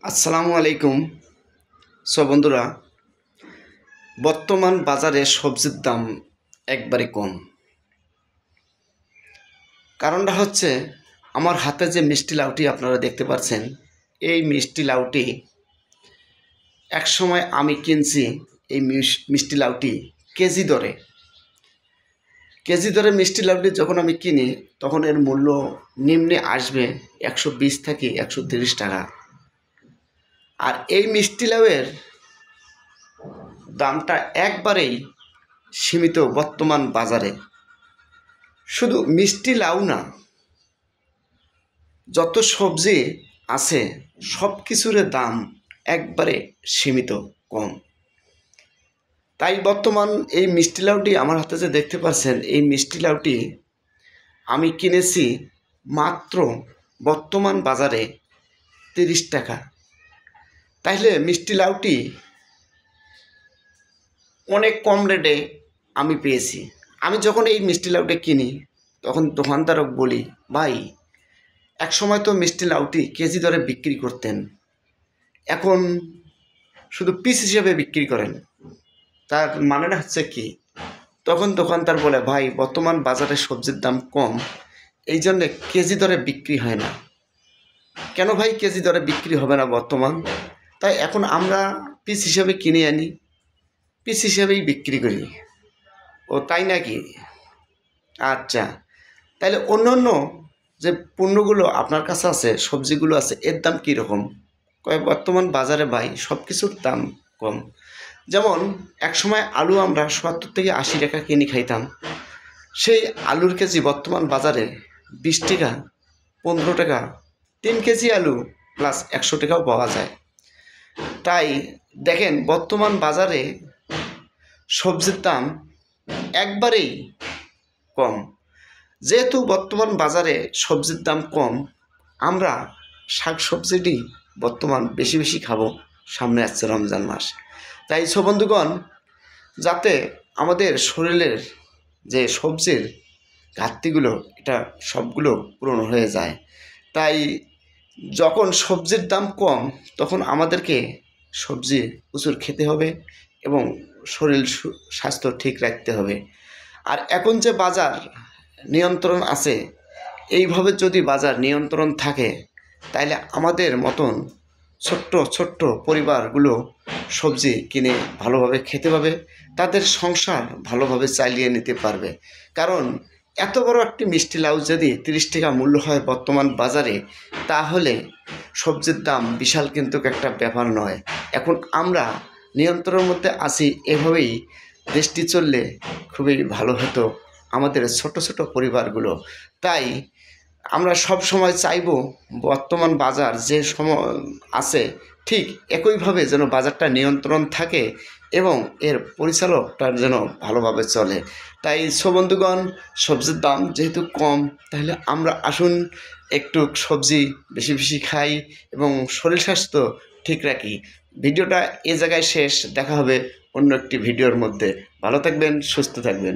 আসসালামু আলাইকুম। বন্ধুরা, বর্তমান বাজারে সবজির দাম একবারে কম। কারণটা হচ্ছে আমার হাতে যে মিষ্টি লাউটি আপনারা দেখতে পাচ্ছেন, এই মিষ্টি লাউটি একসময় আমি কিনছি। এই মিষ্টি লাউটি কেজি দরে মিষ্টি লাউটি যখন আমি কিনি তখন এর মূল্য নিম্নে আসবে 120 থেকে 130 টাকা। আর এই মিষ্টি লাউয়ের দামটা একবারেই সীমিত বর্তমান বাজারে। শুধু মিষ্টি লাউ না, যত সবজি আছে সব কিছুর দাম একবারে সীমিত, কম। তাই বর্তমান এই মিষ্টি লাউটি আমার হাতে যে দেখতে পাচ্ছেন, এই মিষ্টি লাউটি আমি কিনেছি মাত্র বর্তমান বাজারে 30 টাকা। তাইলে মিষ্টি লাউটি অনেক কম রেটে আমি পেয়েছি। আমি যখন এই মিষ্টি লাউটি কিনি তখন দোকানদারক বলি, ভাই এক সময় তো মিষ্টি লাউটি কেজি দরে বিক্রি করতেন, এখন শুধু পিস হিসেবে বিক্রি করেন, তার মানেটা হচ্ছে কি? তখন দোকানদার বলে, ভাই বর্তমান বাজারে সবজির দাম কম, এই জন্যে কেজি দরে বিক্রি হয় না। কেন ভাই কেজি দরে বিক্রি হবে না বর্তমান? তাই এখন আমরা পিস হিসেবে কিনে আনি, পিস হিসেবেই বিক্রি করি। ও তাই নাকি? আচ্ছা, তাহলে অন্য অন্য যে পণ্যগুলো আপনার কাছে আছে, সবজিগুলো আছে, এর দাম কীরকম? বর্তমান বাজারে ভাই সব কিছুর দাম কম। যেমন একসময় আলু আমরা 70 থেকে 80 টাকা কিনে খাইতাম, সেই আলুর কেজি বর্তমান বাজারে 20 টাকা, 15 টাকা, 3 কেজি আলু প্লাস 100 টাকাও পাওয়া যায়। তাই দেখেন বর্তমান বাজারে সবজির দাম একবারেই কম। যেহেতু বর্তমান বাজারে সবজির দাম কম, আমরা শাক সবজিটি বর্তমান বেশি বেশি খাবো। সামনে আসছে রমজান মাস। তাই বন্ধুগণ, যাতে আমাদের শরীরের যে সবজির ঘাটতিগুলো, এটা সবগুলো পূরণ হয়ে যায়, তাই যখন সবজির দাম কম তখন আমাদেরকে সবজি প্রচুর খেতে হবে এবং শরীর স্বাস্থ্য ঠিক রাখতে হবে। আর এখন যে বাজার নিয়ন্ত্রণ আছে, এইভাবে যদি বাজার নিয়ন্ত্রণ থাকে তাহলে আমাদের মতন ছোট্ট ছোট্ট পরিবারগুলো সবজি কিনে ভালোভাবে খেতে পাবে, তাদের সংসার ভালোভাবে চালিয়ে নিতে পারবে। কারণ এত বড় একটি মিষ্টি লাউ যদি 30 টাকা মূল্য হয় বর্তমান বাজারে, তাহলে সবজির দাম বিশাল কিন্তু একটা ব্যাপার নয়। এখন আমরা নিয়ন্ত্রণের মধ্যে আছি, এভাবেই দেশটি চললে খুবই ভালো হতো আমাদের ছোট ছোট পরিবারগুলো। তাই আমরা সব সময় চাইব বর্তমান বাজার যে সময় আছে ঠিক একইভাবে যেন বাজারটা নিয়ন্ত্রণ থাকে এবং এর পরিচালকটার যেন ভালোভাবে চলে। তাই বন্ধুগণ, সবজির দাম যেহেতু কম, তাহলে আমরা আসুন একটু সবজি বেশি বেশি খাই এবং শরীর স্বাস্থ্য ঠিক রাখি। ভিডিওটা এ জায়গায় শেষ, দেখা হবে অন্য একটি ভিডিওর মধ্যে। ভালো থাকবেন, সুস্থ থাকবেন।